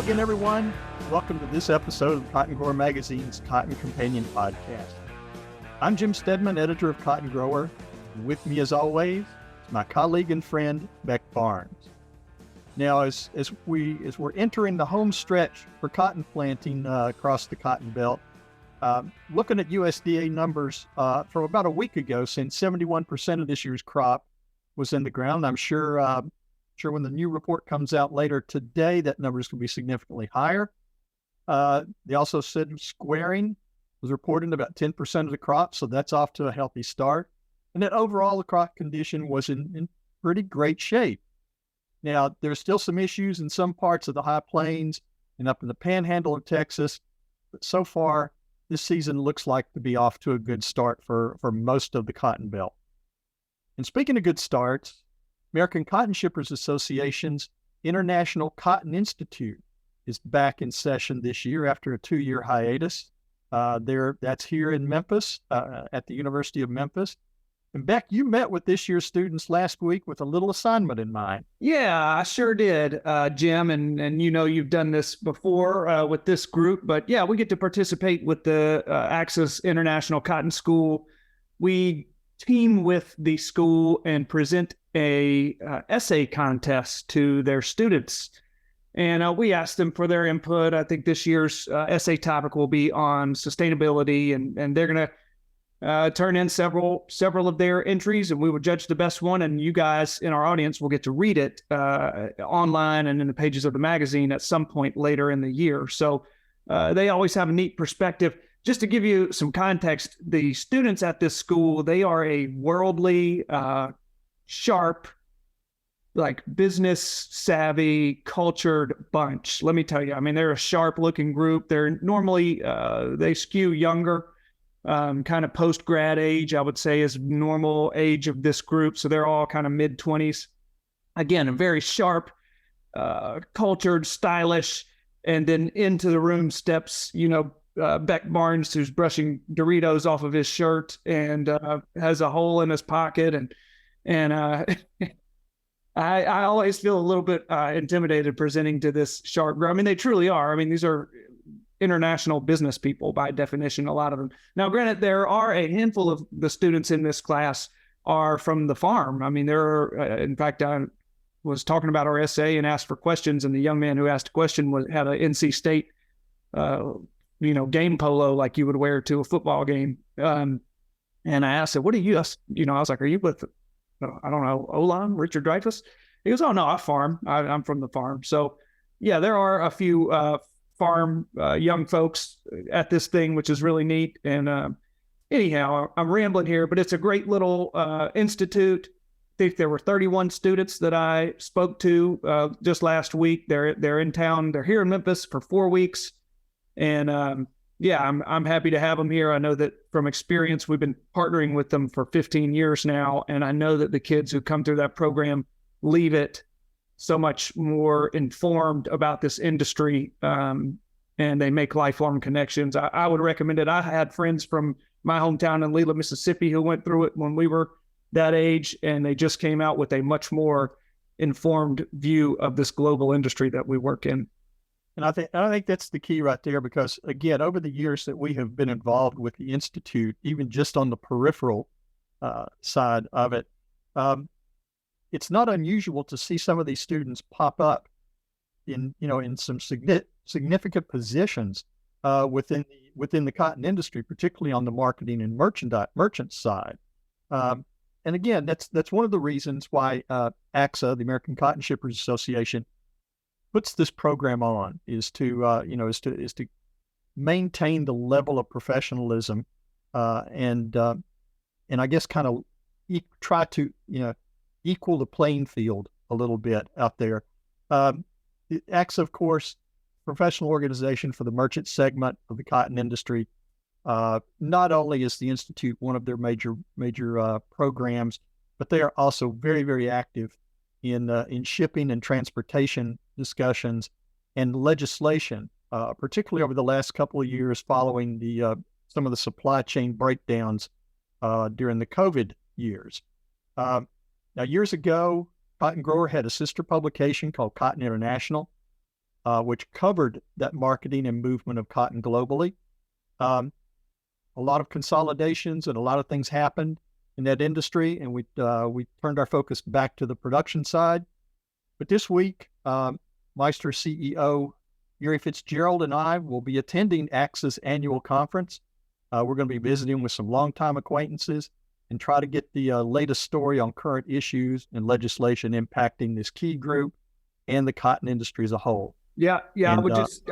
again, everyone. Welcome to this episode of Cotton Grower Magazine's Cotton Companion Podcast. I'm Jim Stedman, editor of Cotton Grower. And with me, as always, is my colleague and friend, Beck Barnes. Now, as we're entering the home stretch for cotton planting across the Cotton Belt, looking at USDA numbers from about a week ago, since 71% of this year's crop was in the ground. I'm sure when the new report comes out later today, that number is going to be significantly higher. They also said squaring was reported about 10% of the crop, so that's off to a healthy start. And that overall, the crop condition was in pretty great shape. Now, there's still some issues in some parts of the high plains and up in the panhandle of Texas, but so far, this season looks like to be off to a good start for most of the Cotton Belt. And speaking of good starts, American Cotton Shippers Association's International Cotton Institute is back in session this year after a 2-year hiatus. That's here in Memphis, at the University of Memphis. And Beck, you met with this year's students last week with a little assignment in mind. Yeah, I sure did, Jim. And you know, you've done this before with this group, but yeah, we get to participate with the Axis International Cotton School. We team with the school and present a essay contest to their students. And we asked them for their input. I think this year's essay topic will be on sustainability, and they're going to turn in several of their entries, and we will judge the best one. And you guys in our audience will get to read it online and in the pages of the magazine at some point later in the year. So they always have a neat perspective. Just to give you some context, the students at this school, they are a worldly, sharp, like business savvy, cultured bunch. Let me tell you, I mean, they're a sharp looking group. They're normally, they skew younger. Kind of post-grad age, I would say, is normal age of this group. So they're all kind of mid-20s. Again, a very sharp, cultured, stylish. And then into the room steps, Beck Barnes, who's brushing Doritos off of his shirt and has a hole in his pocket. And I always feel a little bit intimidated presenting to this sharp group. I mean, they truly are. I mean, these are international business people by definition, a lot of them. Now, granted, there are a handful of the students in this class are from the farm. I mean, there are, in fact, I was talking about our essay and asked for questions, and the young man who asked a question had an NC State, game polo like you would wear to a football game. And I asked him, what are you, I was like, are you with, I don't know, O-line, Richard Dreyfuss? He goes, oh, no, I farm. I'm from the farm. So, yeah, there are a few farm young folks at this thing, which is really neat. And anyhow, I'm rambling here, but it's a great little institute. I think there were 31 students that I spoke to just last week. They're in town. They're here in Memphis for 4 weeks. And I'm happy to have them here. I know that from experience, we've been partnering with them for 15 years now. And I know that the kids who come through that program leave it so much more informed about this industry, and they make lifelong connections. I would recommend it. I had friends from my hometown in Leland, Mississippi, who went through it when we were that age, and they just came out with a much more informed view of this global industry that we work in. And I think that's the key right there, because again, over the years that we have been involved with the Institute, even just on the peripheral side of it, it's not unusual to see some of these students pop up in some significant positions within the cotton industry, particularly on the marketing and merchant side. And again, that's one of the reasons why ACSA, the American Cotton Shippers Association, puts this program on, is to maintain the level of professionalism and I guess kind of try to equal the playing field a little bit out there. The ACSA, of course, professional organization for the merchant segment of the cotton industry. Not only is the Institute one of their major programs, but they are also very, very active in shipping and transportation discussions and legislation, particularly over the last couple of years following some of the supply chain breakdowns during the COVID years. Now, years ago, Cotton Grower had a sister publication called Cotton International. which covered that marketing and movement of cotton globally. A lot of consolidations and a lot of things happened in that industry, and we turned our focus back to the production side. But this week, Meister CEO Gary Fitzgerald and I will be attending AXA's annual conference. We're going to be visiting with some longtime acquaintances and try to get the latest story on current issues and legislation impacting this key group and the cotton industry as a whole. Yeah. And,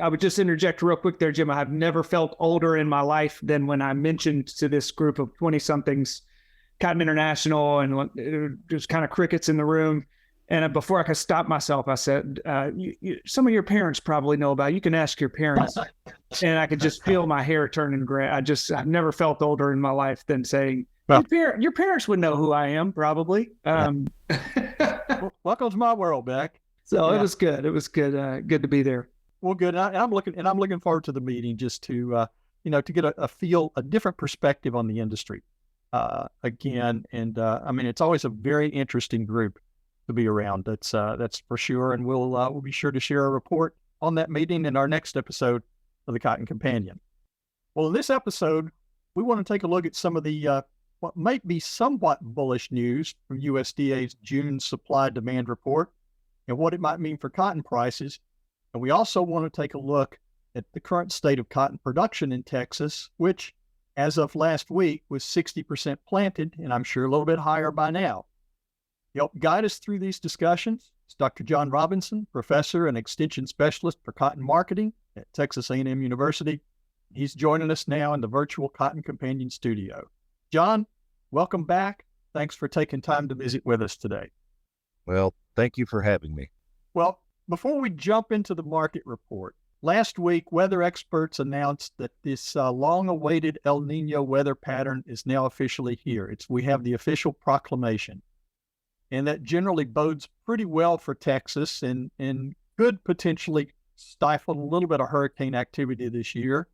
I would just interject real quick there, Jim. I've never felt older in my life than when I mentioned to this group of 20-somethings Cotton International, and just kind of crickets in the room. And before I could stop myself, I said, some of your parents probably know about it. You can ask your parents. And I could just feel my hair turning gray. I've never felt older in my life than saying, your parents would know who I am, probably. Welcome to my world, Beck. So It was good. It was good. Good to be there. Well, good. I'm looking forward to the meeting just to get a different perspective on the industry again. And I mean, it's always a very interesting group to be around. That's for sure. And we'll be sure to share a report on that meeting in our next episode of the Cotton Companion. Well, in this episode, we want to take a look at some of the what might be somewhat bullish news from USDA's June supply-demand report and what it might mean for cotton prices. And we also want to take a look at the current state of cotton production in Texas, which, as of last week, was 60% planted, and I'm sure a little bit higher by now. To help guide us through these discussions is Dr. John Robinson, professor and extension specialist for cotton marketing at Texas A&M University. He's joining us now in the virtual Cotton Companion studio. John, welcome back. Thanks for taking time to visit with us today. Well, thank you for having me. Well, before we jump into the market report, last week, weather experts announced that this long-awaited El Nino weather pattern is now officially here. We have the official proclamation. And that generally bodes pretty well for Texas and could potentially stifle a little bit of hurricane activity this year.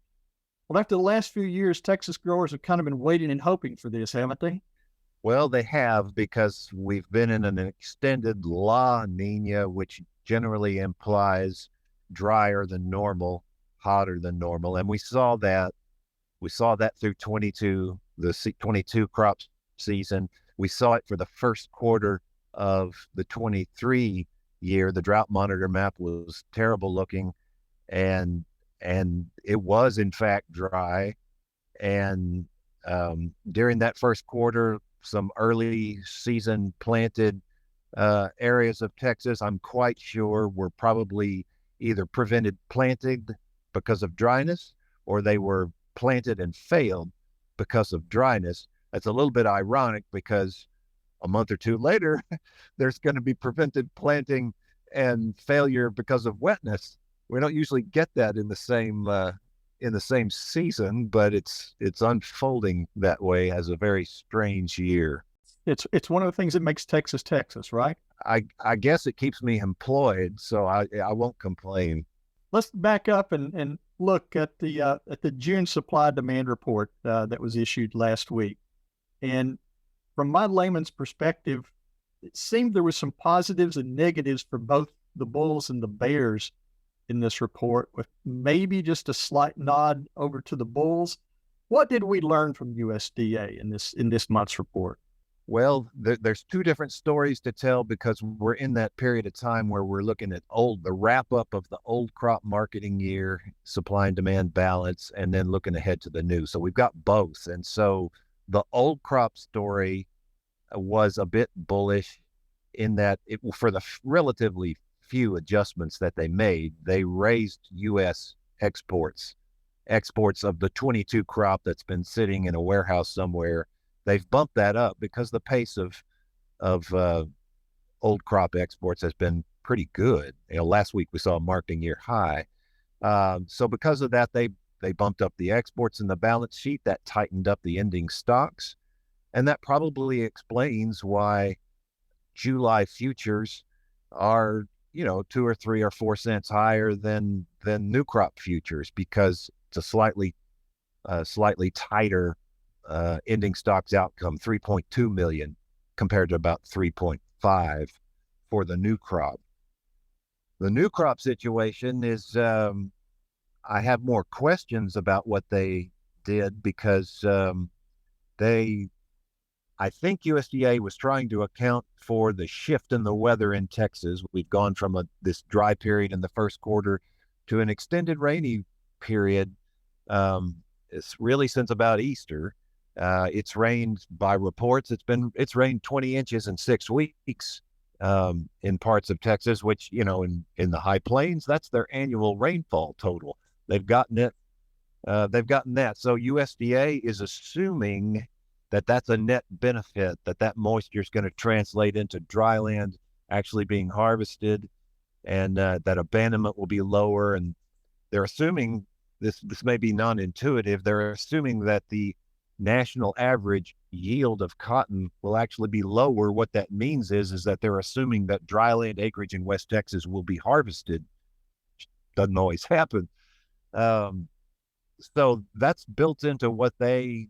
Well, after the last few years, Texas growers have kind of been waiting and hoping for this, haven't they? Well, they have, because we've been in an extended La Nina, which generally implies drier than normal, hotter than normal. And we saw that through the 22 crop season. We saw it for the first quarter of the 23 year. The drought monitor map was terrible looking, and it was in fact dry. And during that first quarter, some early season planted areas of Texas, I'm quite sure, were probably either prevented planting because of dryness, or they were planted and failed because of dryness. That's a little bit ironic, because a month or two later, there's going to be prevented planting and failure because of wetness. We don't usually get that in the same season, but it's unfolding that way as a very strange year. It's one of the things that makes Texas, Texas, right? I guess it keeps me employed, so I won't complain. Let's back up and look at the June supply-demand report that was issued last week. And from my layman's perspective, it seemed there was some positives and negatives for both the bulls and the bears in this report, with maybe just a slight nod over to the bulls. What did we learn from USDA in this month's report? Well, there's two different stories to tell, because we're in that period of time where we're looking at the wrap up of the old crop marketing year, supply and demand balance, and then looking ahead to the new. So we've got both. And so the old crop story was a bit bullish in that for the relatively few adjustments that they made, they raised U.S. exports of the 22 crop that's been sitting in a warehouse somewhere. They've bumped that up because the pace of old crop exports has been pretty good. Last week we saw a marketing year high. So because of that, they bumped up the exports in the balance sheet. That tightened up the ending stocks. And that probably explains why July futures are, 2 or 3 or 4 cents higher than new crop futures, because it's a slightly tighter ending stocks outcome, 3.2 million compared to about 3.5 for the new crop. The new crop situation is, I have more questions about what they did because I think USDA was trying to account for the shift in the weather in Texas. We've gone from this dry period in the first quarter to an extended rainy period. It's really since about Easter. It's rained, by reports, it's rained 20 inches in 6 weeks in parts of Texas, which, in the high plains, that's their annual rainfall total. They've gotten it. They've gotten that. So USDA is assuming that that's a net benefit, that moisture is going to translate into dry land actually being harvested, and that abandonment will be lower. And they're assuming, this may be non-intuitive, they're assuming that the national average yield of cotton will actually be lower. What that means is that they're assuming that dry land acreage in West Texas will be harvested. Doesn't always happen. So that's built into what they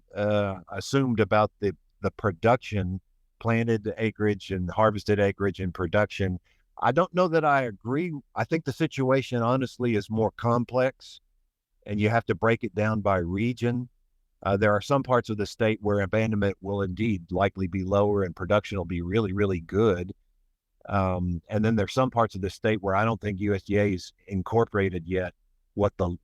assumed about the production, planted acreage and harvested acreage and production. I don't know that I agree. I think the situation honestly is more complex, and you have to break it down by region. There are some parts of the state where abandonment will indeed likely be lower and production will be really, really good. And then there's some parts of the state where I don't think USDA is incorporated yet what the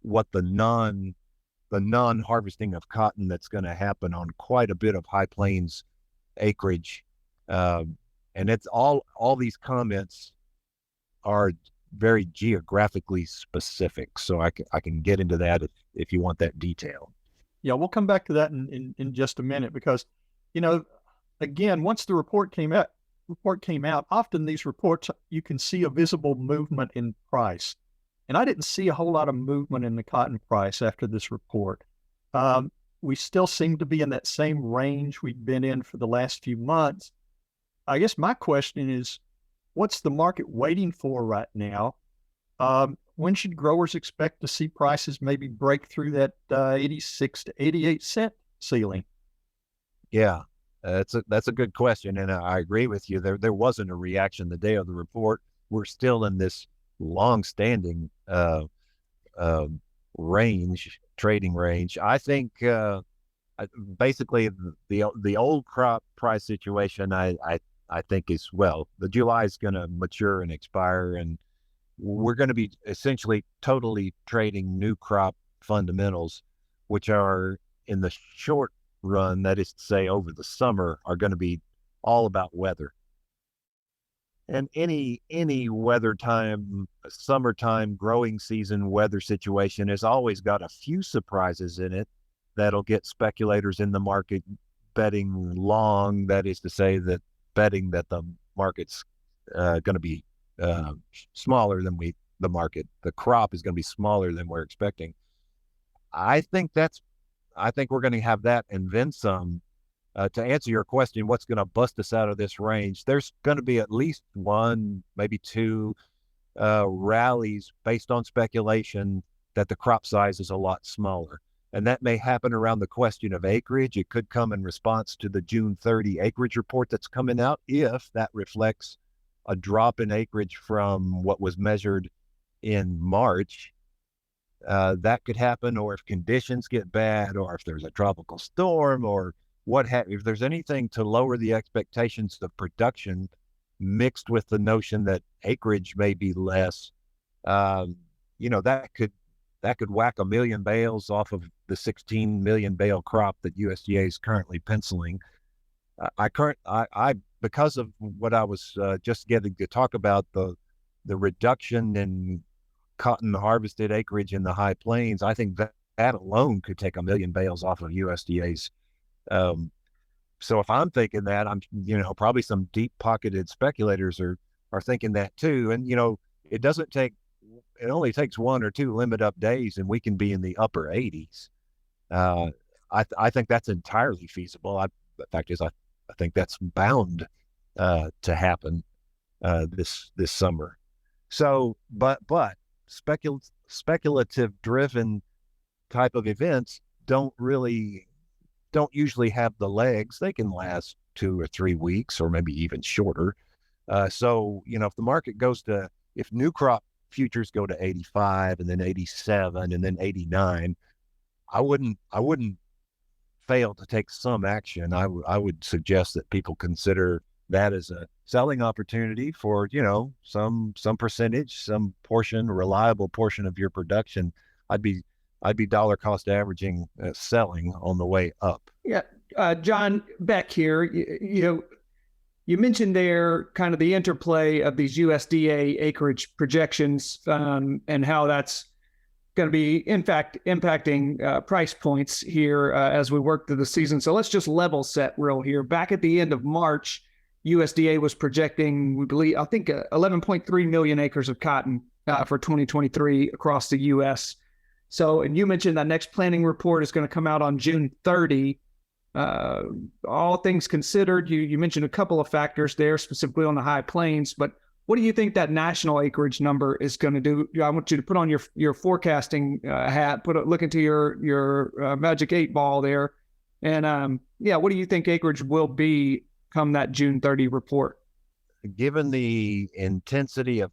non-harvesting of cotton that's going to happen on quite a bit of high plains acreage. And it's all these comments are very geographically specific. So I can get into that if you want that detail. Yeah, we'll come back to that in just a minute, because, again, once the report came out, often these reports, you can see a visible movement in price. And I didn't see a whole lot of movement in the cotton price after this report. We still seem to be in that same range we've been in for the last few months. I guess my question is, what's the market waiting for right now? When should growers expect to see prices maybe break through that 86 to 88 cent ceiling? Yeah, that's a good question, and I agree with you. There wasn't a reaction the day of the report. We're still in this long-standing trading range. I think basically the old crop price situation, I think is, well, the July is going to mature and expire, and we're going to be essentially totally trading new crop fundamentals, which are in the short run, that is to say over the summer, are going to be all about weather. And any weather time, summertime growing season weather situation has always got a few surprises in it that'll get speculators in the market betting long. That is to say, that betting that the market's going to be smaller than the crop is going to be smaller than we're expecting. I think we're going to have that and then some. To answer your question, what's going to bust us out of this range? There's going to be at least one, maybe two rallies based on speculation that the crop size is a lot smaller. And that may happen around the question of acreage. It could come in response to the June 30 acreage report that's coming out, if that reflects a drop in acreage from what was measured in March. That could happen, or if conditions get bad, or if there's a tropical storm, or if there's anything to lower the expectations of production mixed with the notion that acreage may be less, that could whack 1 million bales off of the 16 million bale crop that USDA is currently penciling. Because of what I was just getting to talk about, the reduction in cotton harvested acreage in the high plains, I think that alone could take 1 million bales off of USDA's. So if I'm thinking that, I'm, probably some deep pocketed speculators are thinking that too. And, it only takes 1 or 2 limit up days and we can be in the upper 80s. I think that's entirely feasible. The fact is, I think that's bound to happen this summer. So, but speculative driven type of events don't usually have the legs. They can last 2 or 3 weeks or maybe even shorter. So, if the market if new crop futures go to 85 and then 87 and then 89, I wouldn't fail to take some action. I would suggest that people consider that as a selling opportunity for, some percentage, some portion, reliable portion of your production. I'd be dollar cost averaging selling on the way up. Yeah. John, back here, you mentioned there kind of the interplay of these USDA acreage projections and how that's going to be, in fact, impacting price points here as we work through the season. So let's just level set real here. Back at the end of March, USDA was projecting, 11.3 million acres of cotton for 2023 across the U.S. So, and you mentioned that next planting report is going to come out on June 30. All things considered, you mentioned a couple of factors there, specifically on the high plains, but what do you think that national acreage number is going to do? I want you to put on your forecasting hat, look into your magic 8 ball there, and what do you think acreage will be come that June 30 report? Given the intensity of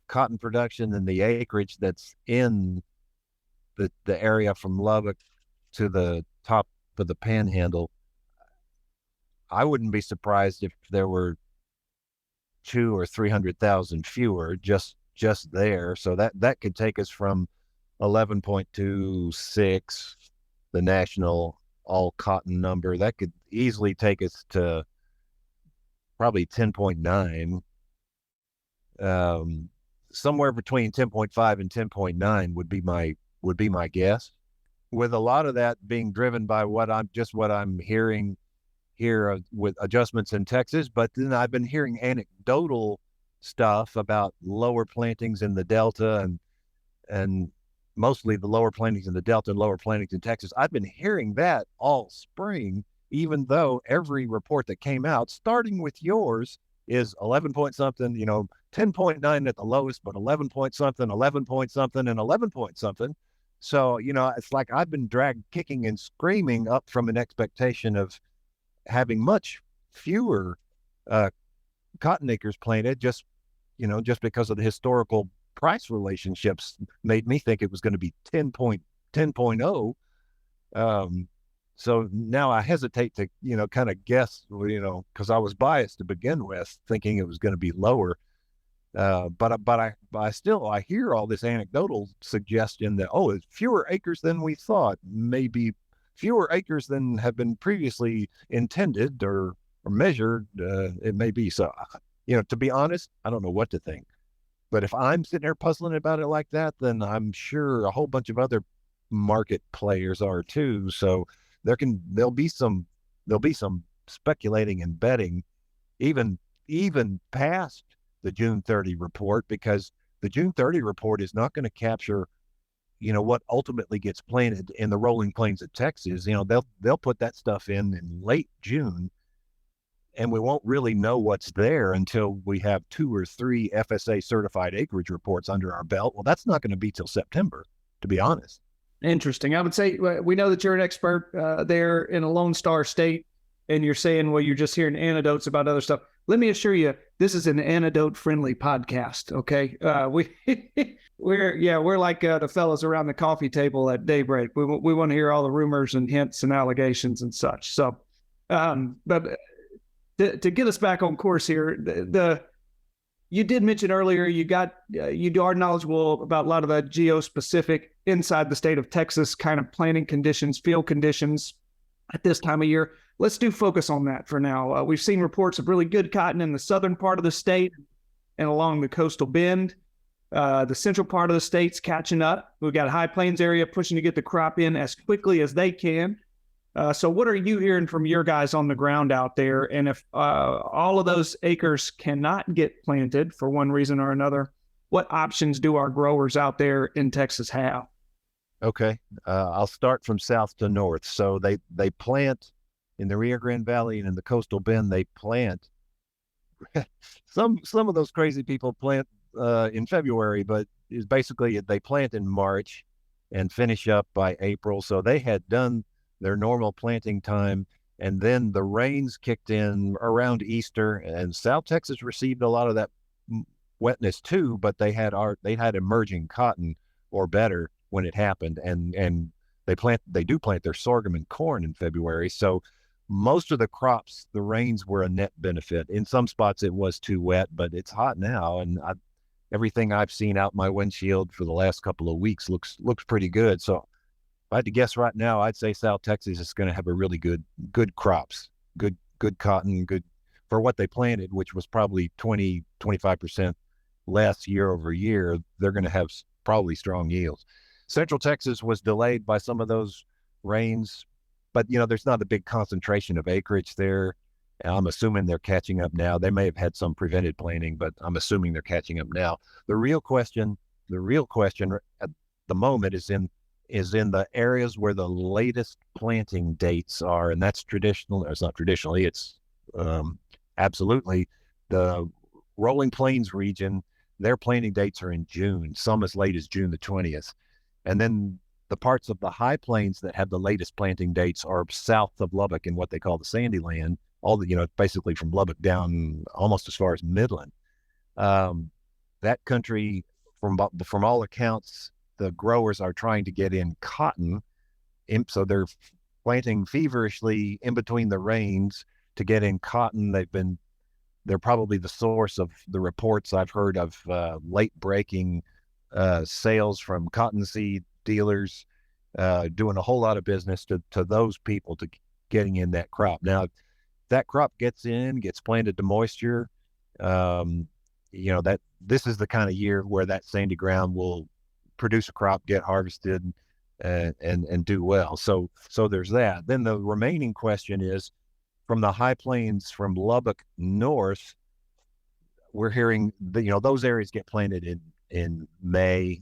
cotton production and the acreage that's in the area from Lubbock to the top of the Panhandle, I wouldn't be surprised if there were 200,000 or 300,000 fewer just there. So that could take us from 11.26, the national all cotton number. That could easily take us to probably 10.9. Somewhere between 10.5 and 10.9 would be my guess, with a lot of that being driven by what I'm hearing here with adjustments in Texas. But then I've been hearing anecdotal stuff about lower plantings in the Delta and mostly the lower plantings in the Delta and lower plantings in Texas. I've been hearing that all spring, even though every report that came out, starting with yours, is 11 point something, 10.9 at the lowest, but 11 point something, 11 point something, and 11 point something. So, it's like I've been dragged kicking and screaming up from an expectation of having much fewer cotton acres planted, just because of the historical price relationships made me think it was going to be 10.0. So now I hesitate to, kind of guess, because I was biased to begin with, thinking it was going to be lower. But I hear all this anecdotal suggestion that, it's fewer acres than we thought, maybe fewer acres than have been previously intended or measured. It may be. So, to be honest, I don't know what to think. But if I'm sitting there puzzling about it like that, then I'm sure a whole bunch of other market players are too. So there'll be some speculating and betting, even past the June 30 report, because the June 30 report is not going to capture, what ultimately gets planted in the rolling plains of Texas. They'll put that stuff in late June, and we won't really know what's there until we have 2 or 3 FSA certified acreage reports under our belt. Well, that's not going to be till September, to be honest. Interesting. I would say we know that you're an expert there in a Lone Star state, and you're saying, well, you're just hearing anecdotes about other stuff. Let me assure you, this is an anecdote-friendly podcast. Okay, we're like the fellas around the coffee table at daybreak. We want to hear all the rumors and hints and allegations and such. So, but to get us back on course here, you did mention earlier you are knowledgeable about a lot of the geo-specific inside the state of Texas kind of planting conditions, field conditions at this time of year. Let's do focus on that for now. We've seen reports of really good cotton in the southern part of the state and along the coastal bend. The central part of the state's catching up. We've got a high plains area pushing to get the crop in as quickly as they can. So what are you hearing from your guys on the ground out there? And if all of those acres cannot get planted for one reason or another, what options do our growers out there in Texas have? Okay. I'll start from south to north. So they plant in the Rio Grande Valley and in the coastal bend. They plant. Some of those crazy people plant in February, but is basically they plant in March and finish up by April. So they had done their normal planting time, and then the rains kicked in around Easter, and South Texas received a lot of that wetness too, but they had emerging cotton or better when it happened, and they do plant their sorghum and corn in February. So most of the crops, the rains were a net benefit. In some spots it was too wet, but it's hot now, and everything I've seen out my windshield for the last couple of weeks looks pretty good. So if I had to guess right now, I'd say South Texas is going to have a really good crops, good cotton, good for what they planted, which was probably 25% less year over year. They're going to have probably strong yields. Central Texas was delayed by some of those rains, but there's not a big concentration of acreage there. I'm assuming they're catching up now. They may have had some prevented planting, but I'm assuming they're catching up now. The real question at the moment is in the areas where the latest planting dates are, and that's traditional. It's not traditionally. It's absolutely the Rolling Plains region. Their planting dates are in June, some as late as June the 20th. And then the parts of the high plains that have the latest planting dates are south of Lubbock in what they call the Sandy Land, basically from Lubbock down almost as far as Midland. That country, from all accounts, the growers are trying to get in cotton. So they're planting feverishly in between the rains to get in cotton. They're probably the source of the reports I've heard of late breaking sales from cottonseed dealers, doing a whole lot of business to those people to getting in that crop. Now, that crop gets planted to moisture. That this is the kind of year where that sandy ground will produce a crop, get harvested, and do well. So there's that. Then the remaining question is, from the high plains from Lubbock north, we're hearing those areas get planted in May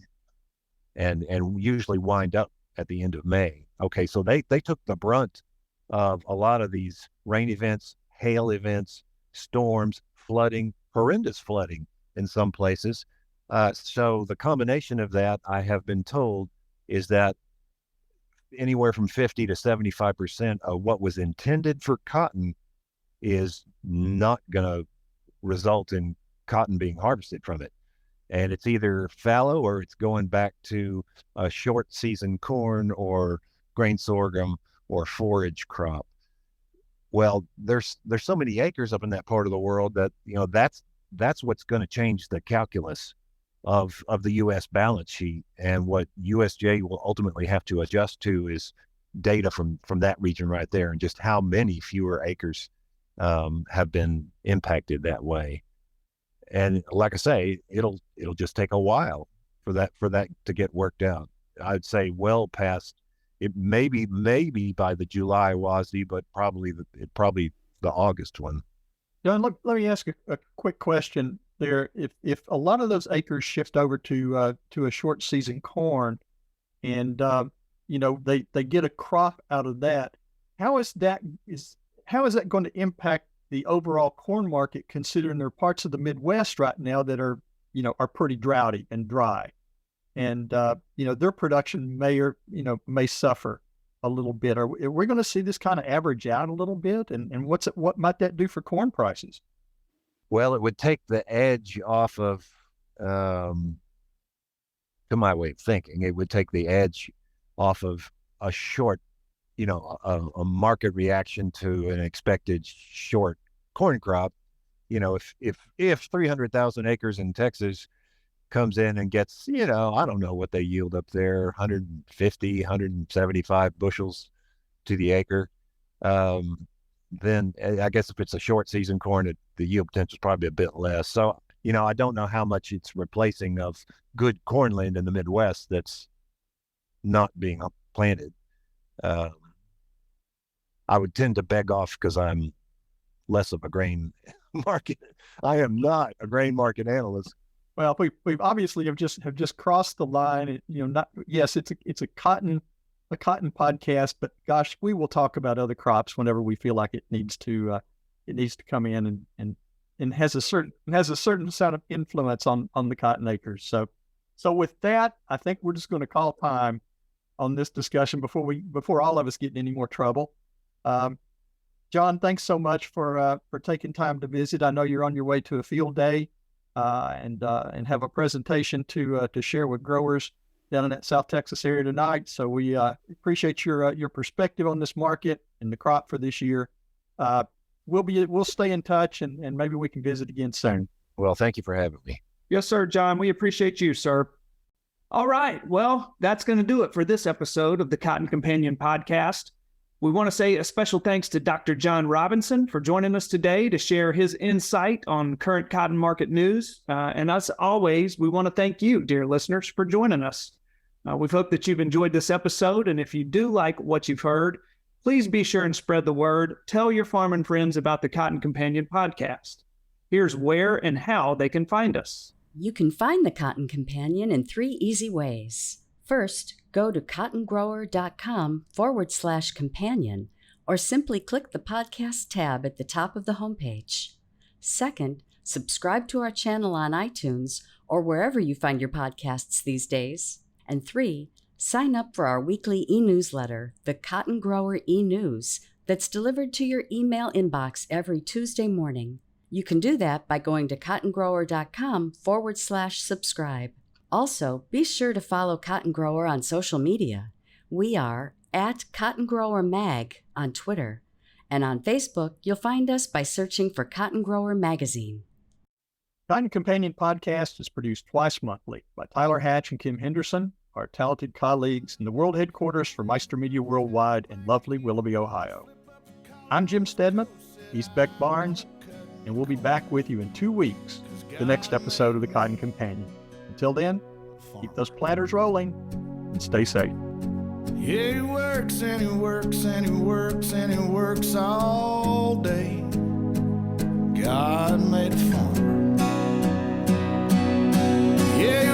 and usually wind up at the end of May. Okay, so they took the brunt of a lot of these rain events, hail events, storms, flooding, horrendous flooding in some places. So the combination of that, I have been told, is that anywhere from 50 to 75% of what was intended for cotton is not going to result in cotton being harvested from it. And it's either fallow or it's going back to a short season corn or grain sorghum or forage crop. Well, there's so many acres up in that part of the world that that's what's going to change the calculus of the U.S. balance sheet. And what USDA will ultimately have to adjust to is data from that region right there, and just how many fewer acres have been impacted that way. And like I say, it'll just take a while for that to get worked out. I'd say well past it, maybe by the July WASDE, but probably the August one. John, let me ask a quick question there. If a lot of those acres shift over to a short season corn, and they get a crop out of that, how is that going to impact the overall corn market, considering there are parts of the Midwest right now that are pretty droughty and dry, and their production may suffer a little bit. Are we going to see this kind of average out a little bit, and what might that do for corn prices? Well, it would take the edge off of, to my way of thinking, it would take the edge off of a short, a market reaction to an expected short corn crop. If 300,000 acres in Texas comes in and gets, I don't know what they yield up there, 150, 175 bushels to the acre. Then I guess if it's a short season corn, the yield potential is probably a bit less. So, I don't know how much it's replacing of good corn land in the Midwest that's not being planted. I would tend to beg off because I'm less of a grain market. I am not a grain market analyst. Well, we've obviously have just crossed the line. Yes, it's a cotton podcast, but gosh, we will talk about other crops whenever we feel like it needs to come in and has a certain sort of influence on the cotton acres. So with that, I think we're just going to call time on this discussion before all of us get in any more trouble. John, thanks so much for taking time to visit. I know you're on your way to a field day. and have a presentation to share with growers down in that South Texas area tonight. So we appreciate your perspective on this market and the crop for this year. We'll stay in touch, and maybe we can visit again soon. Well, thank you for having me. Yes, sir, John. We appreciate you, sir. All right. Well, that's going to do it for this episode of the Cotton Companion podcast. We want to say a special thanks to Dr. John Robinson for joining us today to share his insight on current cotton market news. And as always, we want to thank you, dear listeners, for joining us. We hope that you've enjoyed this episode. And if you do like what you've heard, please be sure and spread the word. Tell your farming friends about the Cotton Companion podcast. Here's where and how they can find us. You can find the Cotton Companion in 3 easy ways. First, go to cottongrower.com/companion, or simply click the podcast tab at the top of the homepage. Second, subscribe to our channel on iTunes or wherever you find your podcasts these days. And 3, sign up for our weekly e-newsletter, the Cotton Grower e-News, that's delivered to your email inbox every Tuesday morning. You can do that by going to cottongrower.com/subscribe. Also, be sure to follow Cotton Grower on social media. We are at Cotton Grower Mag on Twitter. And on Facebook, you'll find us by searching for Cotton Grower Magazine. Cotton Companion podcast is produced twice monthly by Tyler Hatch and Kim Henderson, our talented colleagues in the world headquarters for Meister Media Worldwide in lovely Willoughby, Ohio. I'm Jim Stedman, he's Beck Barnes, and we'll be back with you in 2 weeks, the next episode of the Cotton Companion. Until then, keep those planters rolling and stay safe. Yeah, he works and he works and he works and he works all day. God made a farmer. Yeah,